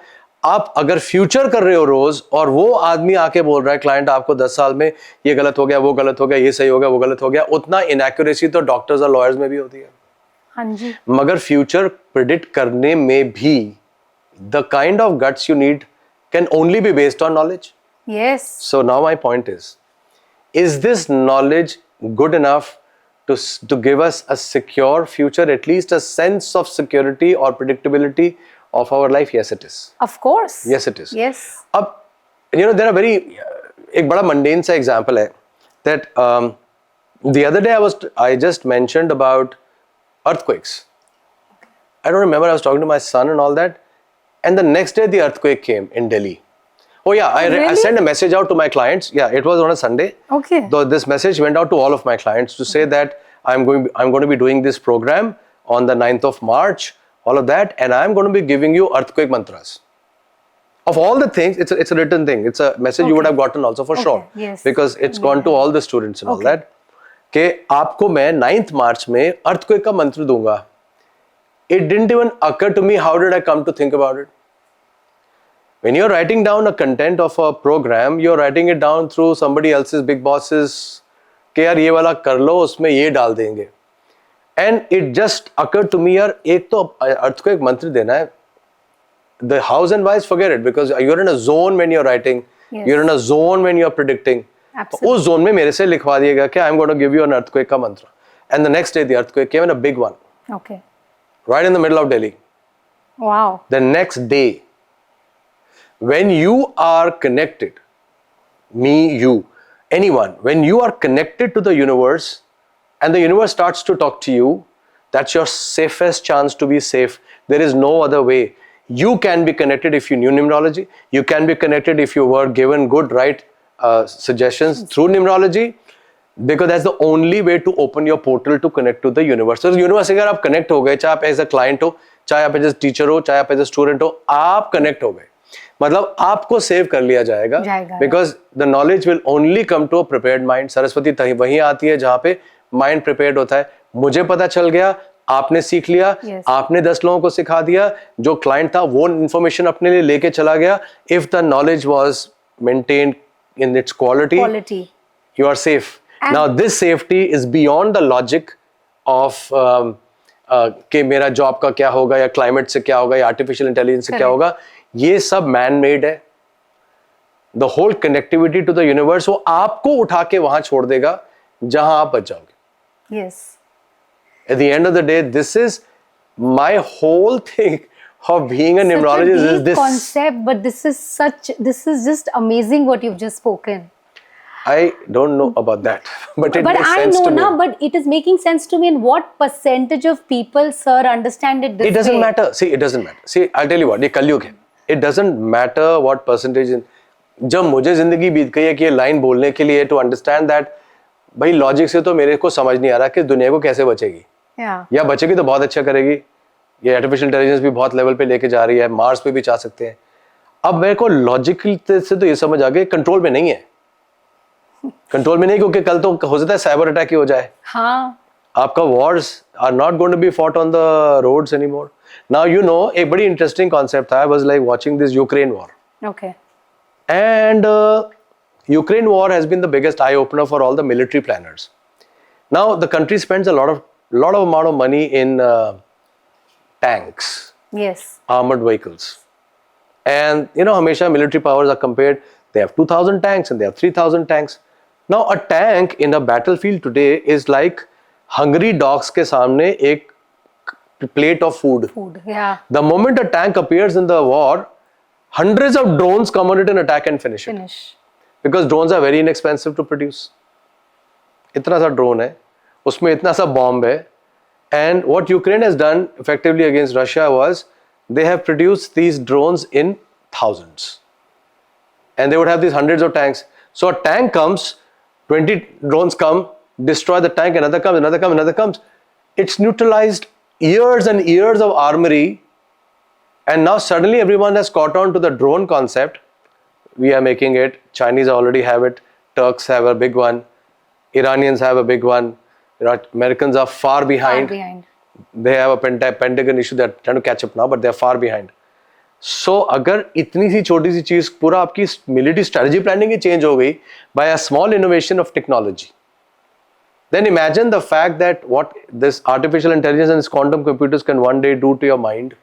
आप अगर फ्यूचर कर रहे हो रोज, और वो आदमी आके बोल रहा है क्लाइंट आपको 10 साल में ये गलत हो गया, वो गलत हो गया, ये सही हो गया, वो गलत हो गया, उतना इनएक्यूरेसी तो डॉक्टर्स और लॉयर्स में भी होती है. हाँ जी. मगर फ्यूचर प्रिडिक्ट करने में भी the kind of guts you need can only be based on knowledge. Yes. So now my point is this knowledge good enough to give us a secure future, at least a sense of security or predictability of our life? Yes, it is. Of course. Yes, it is. Yes. अब there are एक बड़ा mundane सा example है that the other day I just mentioned about earthquakes. I don't remember, I was talking to my son and all that, and the next day the earthquake came in Delhi. Oh yeah, I sent a message out to my clients. Yeah, it was on a Sunday. Okay. So this message went out to all of my clients to say that I'm going to be doing this program on the 9th of March, all of that, and I'm going to be giving you earthquake mantras. Of all the things, it's a written thing. It's a message you would have gotten also for sure. Yes. Because it's gone to all the students and all that. कि आपको मैं 9th March में earthquake का मंत्र दूंगा. It didn't even occur to me, how did I come to think about it? When you're writing down a content of a program, you're writing it down through somebody else's big bosses कि यार ये वाला कर लो, उसमें ये डाल देंगे. And it just occurred to me, यार एक तो earthquake मंत्र देना है. The hows and whys, forget it, because you're in a zone when you're writing. Yes. You're in a zone when you're predicting. Absolutely. उस zone में मेरे से लिखवा दिएगा कि I'm going to give you an earthquake का मंत्र. And the next day the earthquake came, and a big one. Okay. Right in the middle of Delhi. Wow. The next day, when you are connected me, you, anyone, when you are connected to the universe and the universe starts to talk to you, that's your safest chance to be safe. There is no other way. You can be connected if you knew numerology. You can be connected if you were given good, right suggestions through numerology, because that's the only way to open your portal to connect to the universe. So universe अगर आप connect हो गए, चाहे आप as a client हो, चाहे आप as a teacher हो, चाहे आप as a student हो, आप connect हो गए, मतलब आपको सेव कर लिया जाएगा, because the knowledge will only come to a prepared mind. Saraswati वहीं आती है जहाँ पे mind prepared होता है. मुझे पता चल गया, आपने सीख लिया, आपने 10 लोगों को सिखा दिया, जो क्लाइंट था वो इंफॉर्मेशन अपने लिए लेके चला गया. If the knowledge was maintained in its quality, you are safe. And now this safety is beyond the logic of कि मेरा जॉब का क्या होगा, या क्लाइमेट से क्या होगा, या आर्टिफिशियल इंटेलिजेंस से क्या होगा. ये सब मैन मेड है. The whole connectivity to the universe वो आपको उठा के वहां छोड़ देगा जहां आप बच जाओगे. Yes. At the end of the day, this is my whole thing of being a numerologist. Is this concept, but this is just amazing what you've just spoken. I don't know about that, but it makes sense to me. But I know now, but it is making sense to me. And what percentage of people, sir, understand it this way? It doesn't matter. See, it doesn't matter. See, I'll tell you what, ये कलयुग है. It doesn't matter what percentage. जब मुझे जिंदगी बीत गई है कि ये लाइन बोलने के लिए to understand that, भाई लॉजिक से तो मेरे को समझ नहीं आ रहा कि दुनिया को कैसे बचेगी. या बचेगी तो बहुत अच्छा करेगी. ये आर्टिफिशियल इंटेलिजेंस भी बहुत लेवल पे लेके जा रही है, मार्स पे भी जा सकते हैं. अब मेरे को लॉजिकल से तो ये समझ आ गया कंट्रोल में नहीं है. कंट्रोल में नहीं, क्योंकि कल तो हो सकता है साइबर अटैक ही हो जाए. हाँ. आपका wars are not going to be fought on the roads anymore. Now you know एक बड़ी इंटरेस्टिंग कॉन्सेप्ट था. I was like watching this Ukraine war. Okay. And Ukraine war has been the biggest eye opener for all the military planners. Now the country spends a lot of amount of money in tanks, yes, armored vehicles, and you know हमेशा military powers are compared. They have 2,000 tanks and they have 3,000 tanks. Now a tank in a battlefield today is like hungry dogs के सामने एक plate of food. Yeah. The moment a tank appears in the war, hundreds of drones come on it and attack and finish it. Because drones are very inexpensive to produce. इतना सा drone है, उसमें इतना सा bomb है. And what Ukraine has done effectively against Russia was they have produced these drones in thousands. And they would have these hundreds of tanks. So a tank comes, 20 drones come, destroy the tank, another comes, another comes, another comes. It's neutralized years and years of armory. And now suddenly everyone has caught on to the drone concept. We are making it. Chinese already have it. Turks have a big one. Iranians have a big one. Americans are far behind. They have a Pentagon issue. They're trying to catch up now, but they're far behind. So, अगर इतनी सी छोटी सी चीज पूरा आपकी military strategy planning ही change हो गई by a small innovation of technology, then imagine the fact that what this artificial intelligence and this quantum computers can one day do to your mind.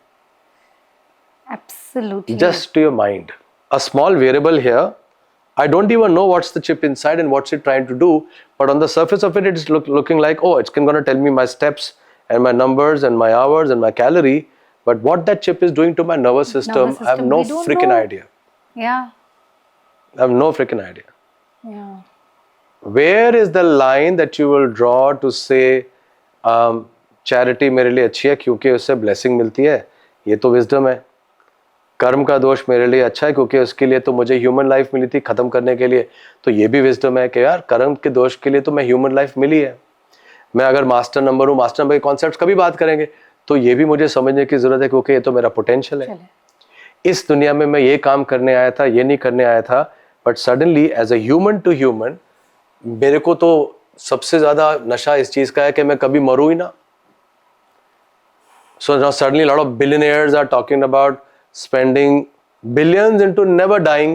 Absolutely. Just to your mind. A small variable here. I don't even know what's the chip inside and what's it trying to do, but on the surface of it, it's looking like, oh, it's going to tell me my steps and my numbers and my hours and my calorie. But what that chip is doing to my nervous system, I have no freaking idea. Yeah. I have no freaking idea. Yeah. Where is the line that you will draw to say, charity मेरे लिए अच्छी है क्योंकि उससे blessing मिलती है, ये तो wisdom है. कर्म का दोष मेरे लिए अच्छा है क्योंकि उसके लिए तो मुझे ह्यूमन लाइफ मिली थी खत्म करने के लिए, तो ये भी विजडम है कि यार कर्म के दोष के लिए तो मैं ह्यूमन लाइफ मिली है. मैं अगर मास्टर नंबर हूँ, मास्टर नंबर के कॉन्सेप्ट्स कभी बात करेंगे, तो ये भी मुझे समझने की जरूरत है क्योंकि ये तो मेरा पोटेंशियल है. इस दुनिया में मैं ये काम करने आया था, ये नहीं करने आया था, but suddenly as a human to human मेरे को तो सबसे ज्यादा नशा इस चीज का है कि मैं कभी मरूं ही ना. So now suddenly lot of billionaires are talking about spending billions into never dying.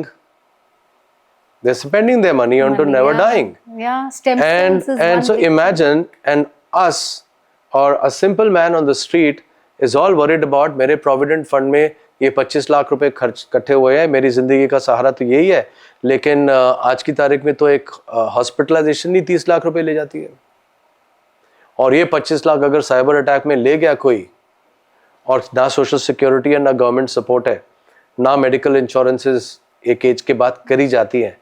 They're spending their money onto never dying. Yeah, stem cells is and so imagine, and us or a simple man on the street is all worried about मेरे provident fund में ये 25 लाख रुपए खर्च इकट्ठे हुए हैं, मेरी जिंदगी का सहारा तो यही है, लेकिन आज की तारीख में तो एक हॉस्पिटलाइजेशन ही 30 लाख रुपए ले जाती है. और ये 25 लाख अगर साइबर अटैक में ले गया कोई, और ना सोशल सिक्योरिटी है, ना गवर्नमेंट सपोर्ट है, ना मेडिकल इंश्योरेंसेस एक एज के बाद करी जाती हैं,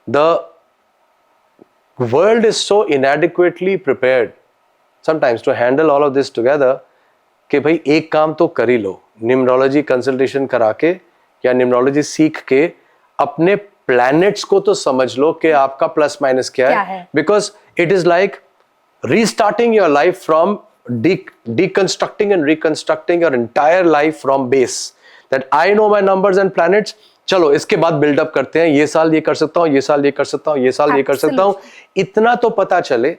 the world is so inadequately prepared sometimes to handle all of this together कि भाई एक काम तो कर ही लो, न्यूमरोलॉजी कंसल्टेशन करा के या न्यूमरोलॉजी सीख के अपने प्लैनेट्स को तो समझ लो कि आपका प्लस माइनस क्या है, because it is like restarting your life from deconstructing and reconstructing your entire life from base. That I know my numbers and planets. चलो इसके बाद बिल्डअप करते हैं, ये साल ये कर सकता हूँ, ये साल ये कर सकता हूँ, ये साल ये कर सकता हूँ. इतना तो पता चले,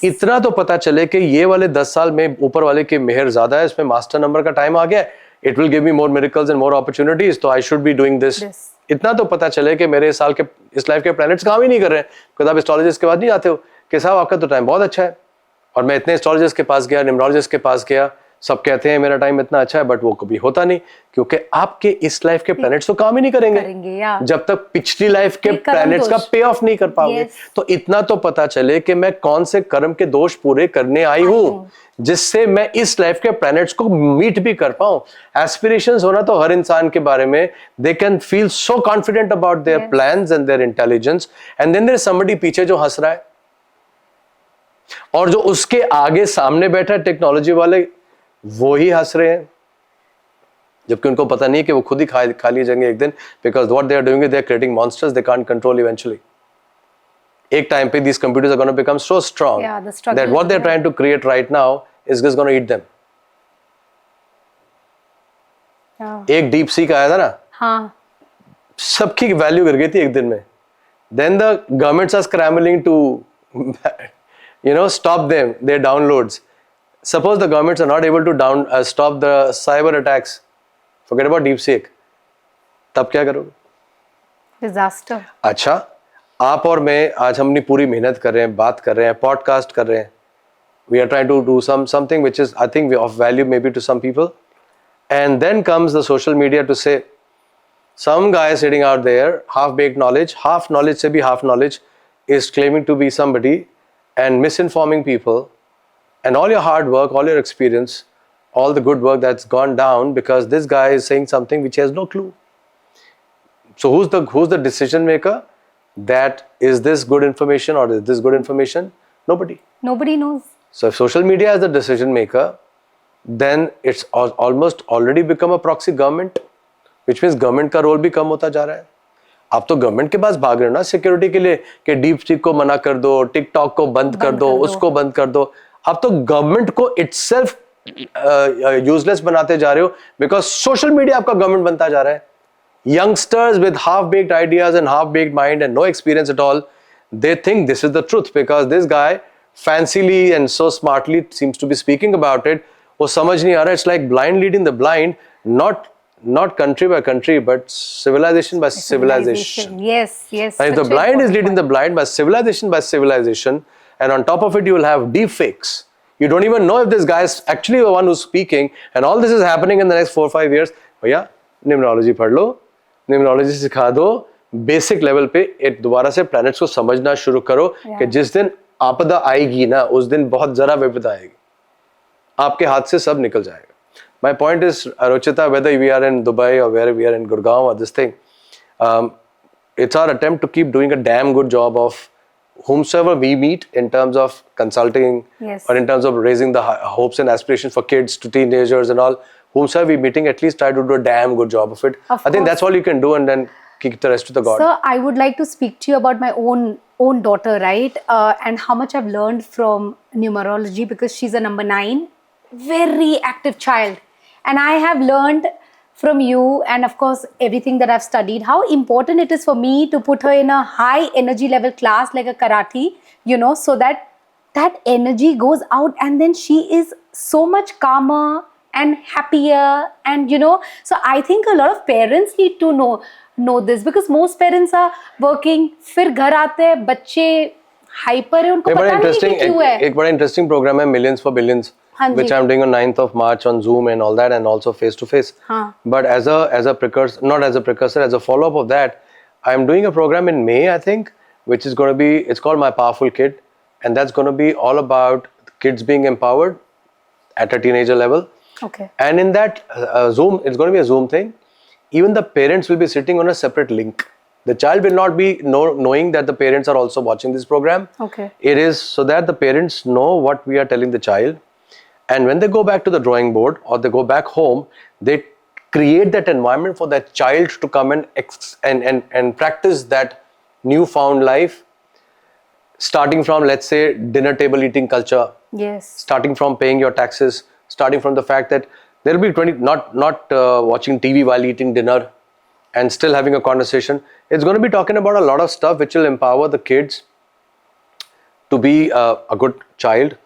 इतना तो पता चले कि ये वाले 10 साल में ऊपर वाले की मेहर ज्यादा है, इसमें मास्टर नंबर का टाइम आ गया है, it will give me more miracles and more opportunities, तो I should be doing this. इतना तो पता चले कि मेरे साल के इस लाइफ के प्लैनेट्स काम ही नहीं कर रहे हैं. खुद आप एस्ट्रोलॉजिस्ट के बाद नहीं आते हो कि साहब आपका तो टाइम बहुत अच्छा है, और मैं इतने एस्ट्रोलॉजिस्ट के पास गया, न्यूमरोलॉजिस्ट के पास गया, सब कहते हैं मेरा टाइम इतना अच्छा है, बट वो कभी होता नहीं, क्योंकि आपके इस लाइफ के प्लैनेट्स तो काम ही नहीं करेंगे जब तक पिछली लाइफ के प्लैनेट्स का पे ऑफ नहीं कर पाओगे. तो इतना तो पता चले कि मैं कौन से कर्म के दोष पूरे करने आई हूँ जिससे मैं इस लाइफ के प्लैनेट्स को मीट भी कर पाऊं. एस्पिरेशंस होना तो हर इंसान के बारे में, they can feel so confident about their plans and their intelligence, and then there is somebody पीछे जो हंस रहा है, और जो उसके आगे सामने बैठा है टेक्नोलॉजी वाले, वो ही हंस रहे हैं, जबकि उनको पता नहीं है कि वो खुद ही खा लिए जाएंगे एक दिन, because what they are doing, they are creating monsters they can't control eventually. एक टाइम पे these computers are going to become so strong that what they're trying to create right now is just going to eat them. एक deep seek आया था ना, हाँ, सबकी value गिर गई थी एक दिन में. Then the governments are scrambling to stop them, their downloads. Suppose the governments are not able to stop the cyber attacks, forget about DeepSeek, तब क्या करोगे? Disaster. अच्छा, आप और मैं आज हमने पूरी मेहनत कर रहे हैं, बात कर रहे हैं, पॉडकास्ट कर रहे हैं. We are trying to do something which is, I think, of value maybe to some people. And then comes the social media to say, some guy sitting out there, half-baked knowledge, half knowledge से भी half knowledge, is claiming to be somebody and misinforming people, and all your hard work, all your experience, all the good work that's gone down because this guy is saying something which he has no clue. So who's the decision maker? That is this good information or is this good information? Nobody knows. So if social media is the decision maker, then it's almost already become a proxy government, which means government का role भी कम होता जा रहा है. आप तो government के पास भाग रहे हो ना सिक्योरिटी के लिए कि डीप सीक को मना कर दो, टिकटॉक को बंद कर दो, उसको बंद कर दो. आप तो गवर्नमेंट को इटसेल्फ यूजलेस बनाते जा रहे हो, बिकॉज सोशल मीडिया आपका गवर्नमेंट बनता जा रहा है. Youngsters with half-baked ideas and half-baked mind and no experience at all, they think this is the truth because this guy fancily and so smartly seems to be speaking about it. वो समझ नहीं आ रहा. It's like blind leading the blind, not country by country, but civilization by civilization. Yes. And if the blind is leading the blind by civilization, and on top of it you will have deep fakes. You don't even know if this guy is actually the one who's speaking, and all this is happening in the next 4 or 5 years. भैया numerology पढ़ लो, numerology सिखा दो, basic level पे एक दोबारा से planets को समझना शुरू करो कि जिस दिन आपदा आएगी ना, उस दिन बहुत जरा विपदा आएगी, आपके हाथ से सब निकल जाएगा. My point is, Ruchita, whether we are in Dubai or where we are in Gurgaon or this thing, it's our attempt to keep doing a damn good job of whomsoever we meet in terms of consulting or in terms of raising the hopes and aspirations for kids to teenagers and all. Whomsoever we're meeting, at least try to do a damn good job of it. I think that's all you can do, and then kick the rest to the God. Sir, I would like to speak to you about my own daughter, right? And how much I've learned from numerology, because she's a number 9, very active child. And I have learned from you and of course everything that I've studied, how important it is for me to put her in a high energy level class like a karate, so that energy goes out and then she is so much calmer and happier, and so I think a lot of parents need to know this, because most parents are working, फिर घर आते हैं बच्चे hyper है, उनको पता नहीं कि क्यों है. एक बड़ा interesting program है Millions for Billions, which I'm doing on 9th of March on Zoom and all that, and also face to face. But as a precursor, not as a precursor, as a follow up of that, I'm doing a program in May, I think, which is going to be, it's called My Powerful Kid, and that's going to be all about kids being empowered at a teenager level. Okay. And in that Zoom, it's going to be a Zoom thing. Even the parents will be sitting on a separate link. The child will not be knowing that the parents are also watching this program. Okay. It is so that the parents know what we are telling the child. And when they go back to the drawing board or they go back home, they create that environment for that child to come and practice that newfound life, starting from, let's say, dinner table eating culture, Yes. starting from paying your taxes, starting from the fact that there will be not watching TV while eating dinner and still having a conversation. It's going to be talking about a lot of stuff which will empower the kids to be a good child,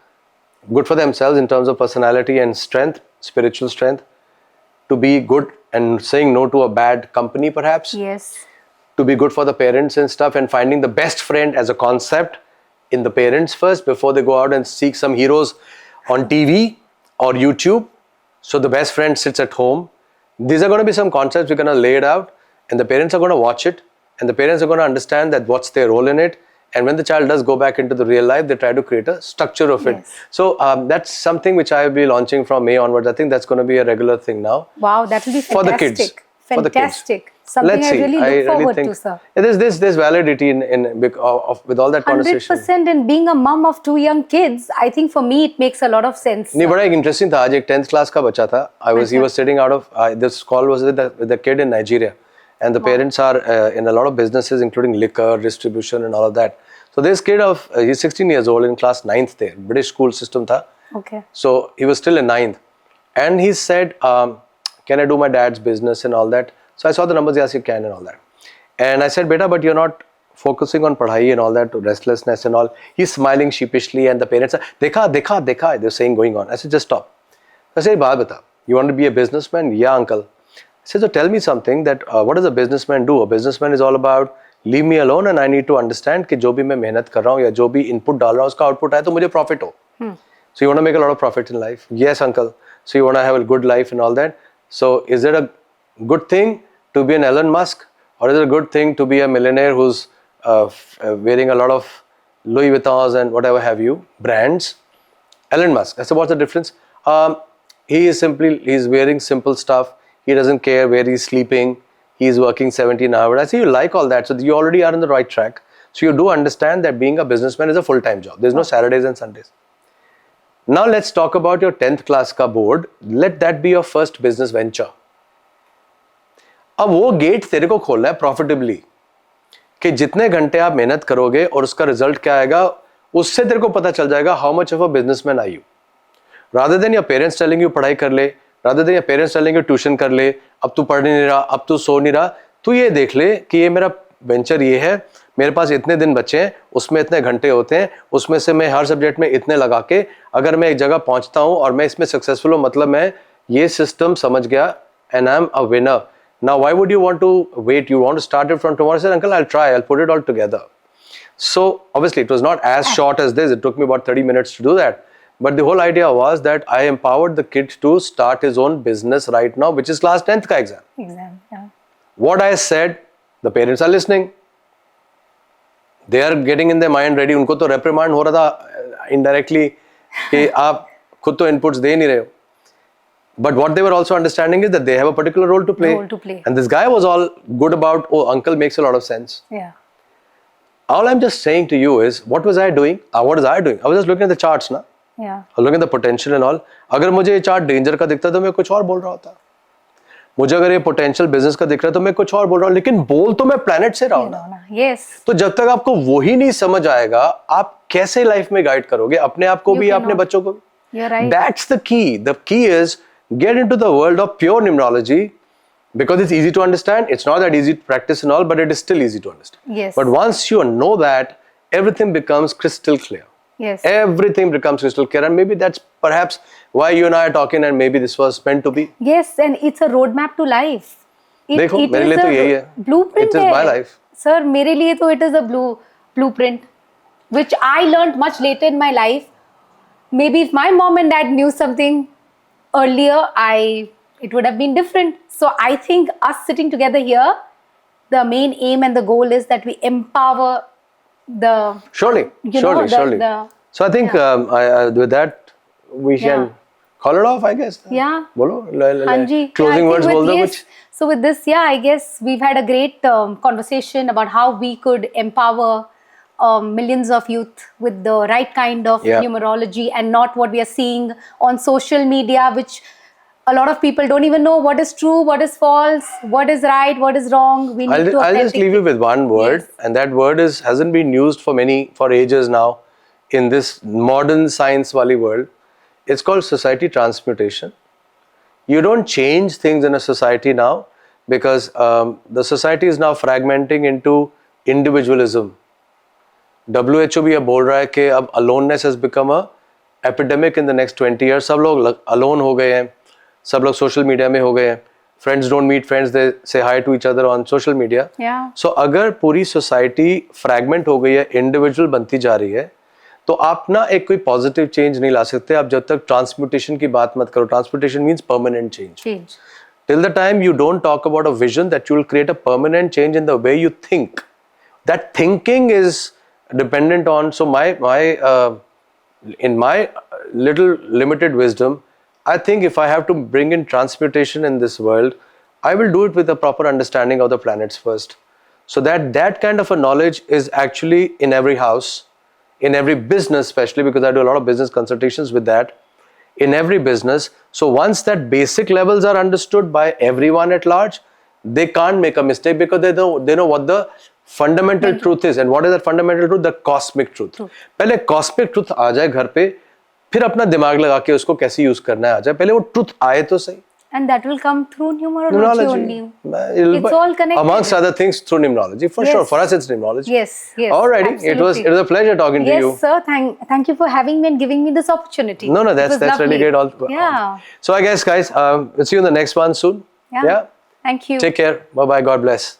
good for themselves in terms of personality and strength, spiritual strength, to be good and saying no to a bad company perhaps, Yes. to be good for the parents and stuff, and finding the best friend as a concept in the parents first before they go out and seek some heroes on TV or YouTube. So the best friend sits at home. These are going to be some concepts we're going to lay it out, and the parents are going to watch it, and the parents are going to understand that what's their role in it. And when the child does go back into the real life, they try to create a structure of it. Yes. So that's something which I will be launching from May onwards. I think that's going to be a regular thing now. Wow, that will be For the fantastic. kids. For the kids. Fantastic. Something Let's I see. really look forward to, sir. There's this validity with all that conversation. 100%, and being a mom of 2 young kids, I think for me it makes a lot of sense. नहीं बड़ा एक interesting था. आज एक 10th class का बच्चा था. He was sitting out of this call was with the kid in Nigeria, and the parents are in a lot of businesses including liquor distribution and all of that. So this kid he's 16 years old in class 9th there. British school system था. Okay. So he was still in 9th, and he said, "Can I do my dad's business and all that?" So I saw the numbers. Yes, you can and all that. And I said, "Beta, but you're not focusing on padhai and all that, restlessness and all." He's smiling sheepishly, and the parents are, "Dekha." They're saying going on. I said, "Just stop." I said, "Baat bata, you want to be a businessman?" "Yeah, uncle." I said, "So tell me something that what does a businessman do? A businessman is all about leave me alone and I need to understand कि जो भी मैं मेहनत कर रहा हूँ या जो भी input डाल रहा हूँ उसका output आए तो मुझे profit हो." So you want to make a lot of profit in life? "Yes, uncle." So you want to have a good life and all that. So is it a good thing to be an Elon Musk, or is it a good thing to be a millionaire who's wearing a lot of Louis Vuittons and whatever have you brands? Elon Musk. I said, what's the difference? He's wearing simple stuff. He doesn't care where he's sleeping. He's working 17 hours. I say, you like all that, so you already are on the right track. So you do understand that being a businessman is a full-time job. There's no Saturdays and Sundays. Now let's talk about your 10th class ka board. Let that be your first business venture. अब वो gate तेरे को खोलना है profitably कि जितने घंटे आप मेहनत करोगे और उसका रिजल्ट क्या आएगा, उससे तेरे को पता चल जाएगा how much of a businessman are you. Rather than your parents telling you पढ़ाई कर ले, rather than your parents telling you tuition कर ले, अब तू पढ़ नहीं रहा, अब तू सो नहीं रहा, तू ये देख ले कि ये मेरा वेंचर ये है, मेरे पास इतने दिन बचे हैं, उसमें इतने घंटे होते हैं, उसमें से मैं हर सब्जेक्ट में इतने लगा के अगर मैं एक जगह पहुंचता हूं और मैं इसमें सक्सेसफुल हूं, मतलब मैं ये सिस्टम समझ गया and I am a winner. Now, why would you want to wait? You want to start it from tomorrow? I said, "Uncle, I'll try. I'll put it all together." So, obviously, it was not as short as this. It took me about 30 minutes to do that. But the whole idea was that I empowered the kid to start his own business right now, which is class 10th ka exam. Yeah. What I said, the parents are listening. They are getting in their mind ready. उनको तो reprimand हो रहा था indirectly कि आप खुद तो inputs दे नहीं रहे हो. But what they were also understanding is that they have a particular role to play. And this guy was all good about, oh, uncle makes a lot of sense. Yeah. All I'm just saying to you is, what was I doing? What was I doing? I was just looking at the charts, na? Yeah. I was looking at the potential and all. अगर मुझे ये chart danger का दिखता तो मैं कुछ और बोल रहा होता. मुझे अगर ये पोटेंशियल बिजनेस का दिख रहा है तो मैं कुछ और बोल रहा हूँ, लेकिन बोल तो मैं प्लेनेट से रहा हूँ ना. Yes. तो जब तक आपको वही नहीं समझ आएगा, आप कैसे लाइफ में गाइड करोगे अपने आप को भी, अपने बच्चों को भी? You're right. That's the key. The key is get into the world of pure numerology because it's easy to understand. It's not that easy to practice and all, but it is still easy to understand. Yes. But once you know that, everything becomes crystal clear. Yes. Everything becomes crystal clear, and maybe that's perhaps why you and I are talking, and maybe this was meant to be. Yes, and it's a roadmap to life. देखो मेरे लिए तो यही है. Blueprint It is my life. Sir, मेरे लिए तो it is a blueprint, which I learned much later in my life. Maybe if my mom and dad knew something earlier, it would have been different. So I think us sitting together here, the main aim and the goal is that we empower the surely. So I think with that we can call it off, I guess. Yeah. Bolo, Hanji. closing words bol do kuch. So with this, yeah, I guess we've had a great conversation about how we could empower millions of youth with the right kind of numerology and not what we are seeing on social media, which a lot of people don't even know what is true, what is false, what is right, what is wrong. We need to I'll just leave you with one word, and that word hasn't been used for ages now in this modern science wali world. It's called society transmutation. You don't change things in a society now because the society is now fragmenting into individualism. WHO भी अब बोल रहा है कि अब aloneness has become a epidemic in the next 20 years. सब लोग alone हो गए हैं, सब लोग social media में हो गए हैं. Friends don't meet friends, they say hi to each other on social media. Yeah. So अगर पूरी society fragment हो गई है, individual बनती जा रही है, तो आप ना एक कोई पॉजिटिव चेंज नहीं ला सकते आप जब तक ट्रांसम्यूटेशन की बात मत करो. Transmutation means permanent change. Till the time you don't talk about a vision that you will create a permanent change in the way you think, that thinking is dependent on. So in my little limited wisdom, I think if I have to bring in transmutation in this world, I will do it with a proper understanding of the planets first, so that kind of a knowledge is actually in every house, in every business, especially because I do a lot of business consultations with that, in every business. So once that basic levels are understood by everyone at large, they can't make a mistake because they know what the fundamental truth is. And what is that fundamental truth? The cosmic truth. पहले cosmic truth आ जाए घर पे, फिर अपना दिमाग लगा के उसको कैसे यूज करना है आ जाए. पहले वो truth आए तो सही. And that will come through numerology only. It's all connected. Amongst other things, through numerology, for sure. For us, it's numerology. Yes. Alrighty, it was a pleasure talking to you. Yes, sir. Thank you for having me and giving me this opportunity. No, that's really great. Yeah. So I guess, guys, we'll see you in the next one soon. Yeah. Thank you. Take care. Bye bye. God bless.